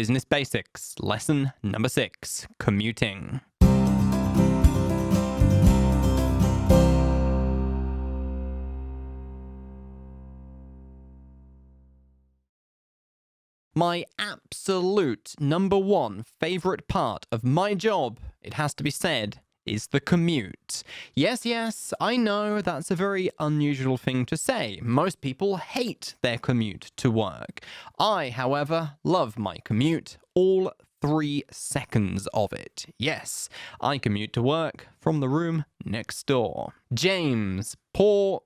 Business Basics, lesson number 6, commuting. My absolute number 1 favorite part of my job, it has to be said, is the commute. Yes, I know that's a very unusual thing to say. Most people hate their commute to work. I, however, love my commute, all 3 seconds of it. Yes, I commute to work from the room next door. James, poor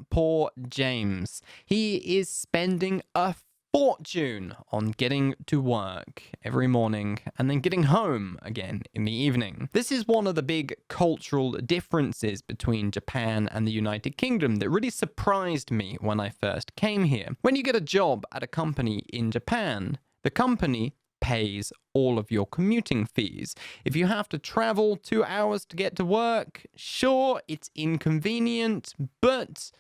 James. He is spending a fortune on getting to work every morning and then getting home again in the evening. This is one of the big cultural differences between Japan and the United Kingdom that really surprised me when I first came here. When you get a job at a company in Japan, the company pays all of your commuting fees. If you have to travel 2 hours to get to work, sure, it's inconvenient, but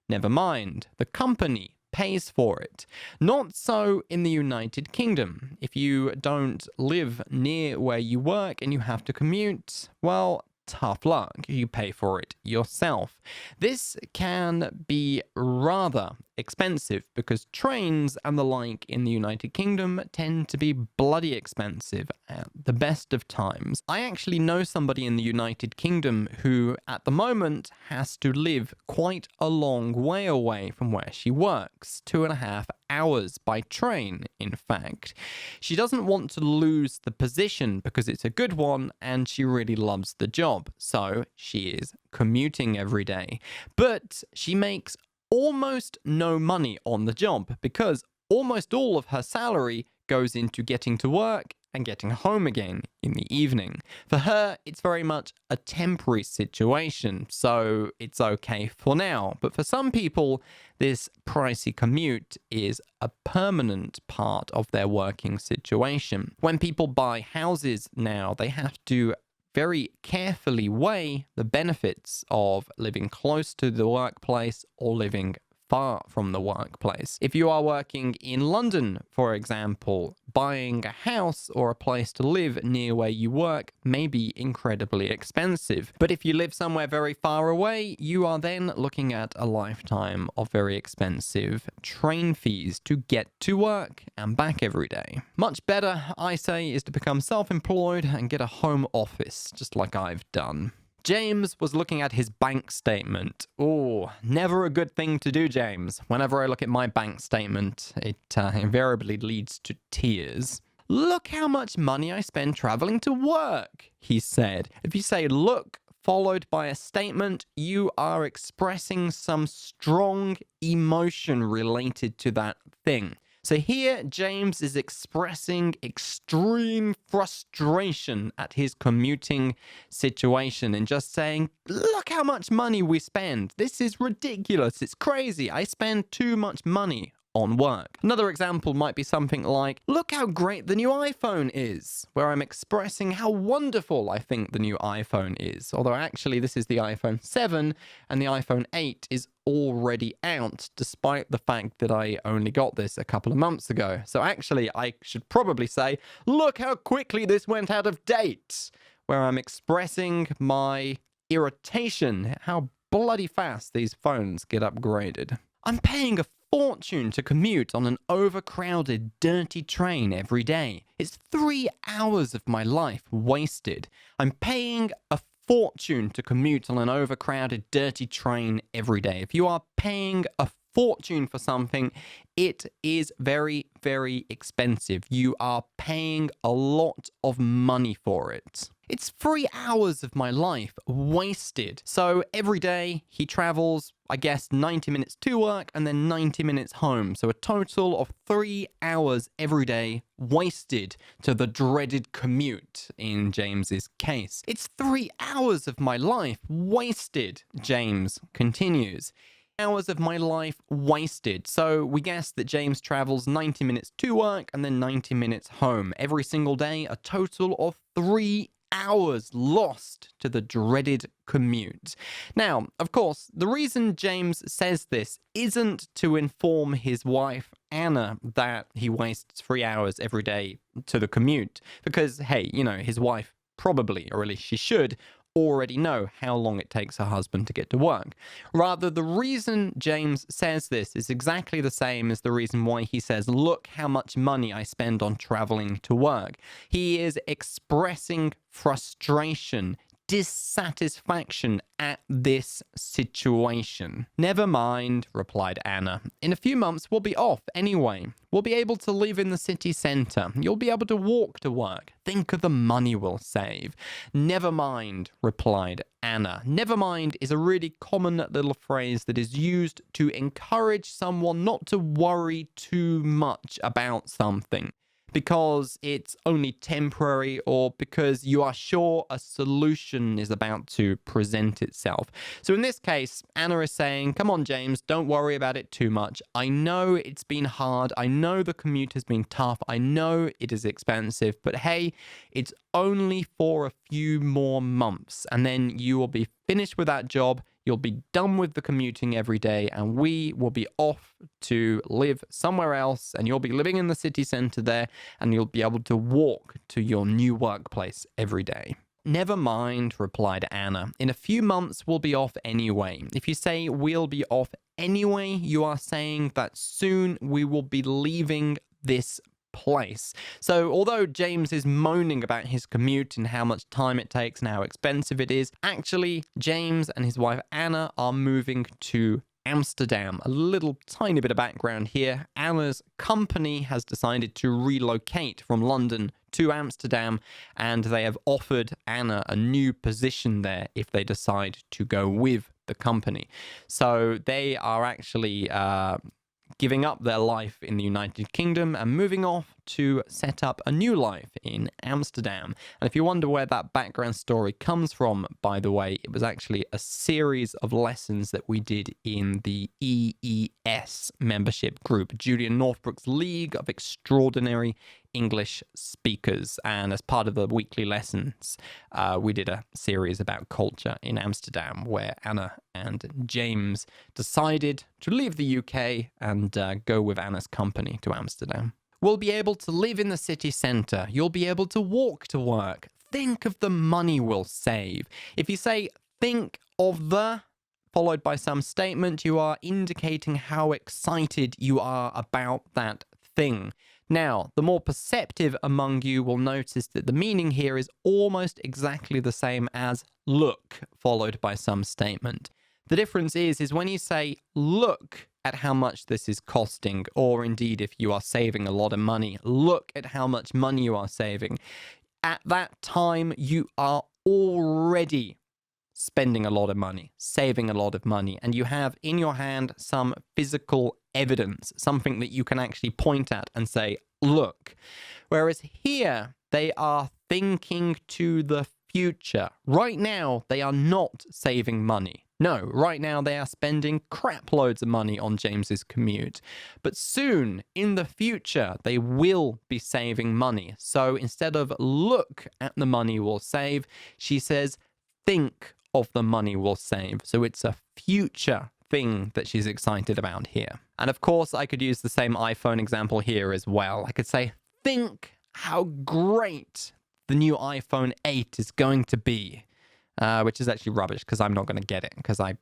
never mind. The company pays for it. Not so in the United Kingdom. If you don't live near where you work and you have to commute, well, tough luck. You pay for it yourself. This can be rather expensive because trains and the like in the United Kingdom tend to be bloody expensive at the best of times. I actually know somebody in the United Kingdom who at the moment has to live quite a long way away from where she works, 2.5 hours by train, in fact. She doesn't want to lose the position because it's a good one and she really loves the job, so she is commuting every day. But she makes almost no money on the job because almost all of her salary goes into getting to work and getting home again in the evening. For her, it's very much a temporary situation, so it's okay for now. But for some people, this pricey commute is a permanent part of their working situation. When people buy houses now, they have to very carefully weigh the benefits of living close to the workplace or living far from the workplace. If you are working in London, for example, buying a house or a place to live near where you work may be incredibly expensive. But if you live somewhere very far away, you are then looking at a lifetime of very expensive train fees to get to work and back every day. Much better, I say, is to become self-employed and get a home office, just like I've done. James was looking at his bank statement. Oh, never a good thing to do, James. Whenever I look at my bank statement, it invariably leads to tears. Look how much money I spend traveling to work, he said. If you say look followed by a statement, you are expressing some strong emotion related to that thing. So here, James is expressing extreme frustration at his commuting situation and just saying, look how much money we spend. This is ridiculous. It's crazy. I spend too much money on work. Another example might be something like, look how great the new iPhone is, where I'm expressing how wonderful I think the new iPhone is. Although actually this is the iPhone 7 and the iPhone 8 is already out, despite the fact that I only got this a couple of months ago. So actually I should probably say, look how quickly this went out of date, where I'm expressing my irritation, how bloody fast these phones get upgraded. I'm paying a fortune to commute on an overcrowded, dirty train every day. It's 3 hours of my life wasted. I'm paying a fortune to commute on an overcrowded, dirty train every day. If you are paying a fortune for something, it is very, very expensive. You are paying a lot of money for it. It's 3 hours of my life wasted. So every day he travels, I guess, 90 minutes to work and then 90 minutes home. So a total of 3 hours every day wasted to the dreaded commute in James's case. It's 3 hours of my life wasted, James continues. Hours of my life wasted. So we guess that James travels 90 minutes to work and then 90 minutes home. Every single day, a total of 3 hours lost to the dreaded commute. Now, of course, the reason James says this isn't to inform his wife Anna that he wastes 3 hours every day to the commute because, hey, his wife probably, or at least she should, already know how long it takes her husband to get to work. Rather, the reason James says this is exactly the same as the reason why he says, look how much money I spend on traveling to work. He is expressing frustration, dissatisfaction at this situation. Never mind, replied Anna. In a few months, we'll be off anyway. We'll be able to live in the city centre. You'll be able to walk to work. Think of the money we'll save. Never mind, replied Anna. Never mind is a really common little phrase that is used to encourage someone not to worry too much about something, because it's only temporary or because you are sure a solution is about to present itself. So in this case, Anna is saying, come on, James, don't worry about it too much. I know it's been hard. I know the commute has been tough. I know it is expensive, but hey, it's only for a few more months and then you will be finished with that job. You'll be done with the commuting every day and we will be off to live somewhere else and you'll be living in the city centre there and you'll be able to walk to your new workplace every day. Never mind, replied Anna. In a few months, we'll be off anyway. If you say we'll be off anyway, you are saying that soon we will be leaving this place. So although James is moaning about his commute and how much time it takes and how expensive it is, actually James and his wife Anna are moving to Amsterdam. A little tiny bit of background here. Anna's company has decided to relocate from London to Amsterdam and they have offered Anna a new position there if they decide to go with the company. So they are actually giving up their life in the United Kingdom and moving off to set up a new life in Amsterdam. And if you wonder where that background story comes from, by the way, it was actually a series of lessons that we did in the EES membership group, Julian Northbrook's League of Extraordinary English Speakers. And as part of the weekly lessons, we did a series about culture in Amsterdam where Anna and James decided to leave the UK and go with Anna's company to Amsterdam. We'll be able to live in the city centre. You'll be able to walk to work. Think of the money we'll save. If you say, think of the, followed by some statement, you are indicating how excited you are about that thing. Now, the more perceptive among you will notice that the meaning here is almost exactly the same as look, followed by some statement. The difference is when you say, look at how much this is costing, or indeed if you are saving a lot of money, look at how much money you are saving. At that time, you are already spending a lot of money, saving a lot of money, and you have in your hand some physical evidence, something that you can actually point at and say, look. Whereas here, they are thinking to the future. Right now, they are not saving money. No, right now they are spending crap loads of money on James's commute. But soon, in the future, they will be saving money. So instead of look at the money we'll save, she says, think of the money we'll save. So it's a future thing that she's excited about here. And of course, I could use the same iPhone example here as well. I could say, think how great the new iPhone 8 is going to be. Which is actually rubbish because I'm not going to get it because I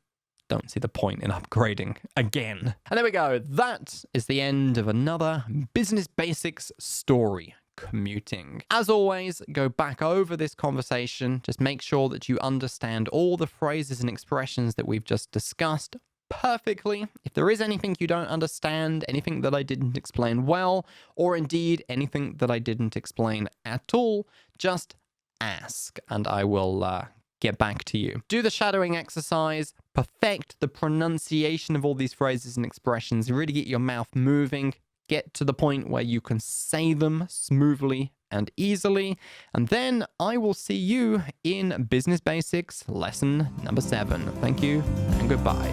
don't see the point in upgrading again. And there we go. That is the end of another Business Basics story, commuting. As always, go back over this conversation. Just make sure that you understand all the phrases and expressions that we've just discussed perfectly. If there is anything you don't understand, anything that I didn't explain well, or indeed anything that I didn't explain at all, just ask and I will get back to you. Do the shadowing exercise, perfect the pronunciation of all these phrases and expressions, really get your mouth moving, get to the point where you can say them smoothly and easily, and then I will see you in Business Basics lesson number 7. Thank you and goodbye.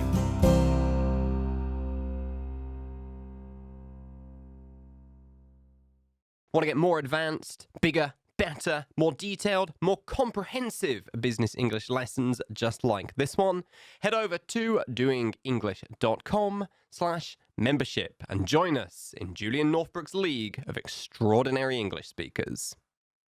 Want to get more advanced, bigger, better, more detailed, more comprehensive business English lessons just like this one? Head over to doingenglish.com/business membership and join us in Julian Northbrook's League of Extraordinary English Speakers.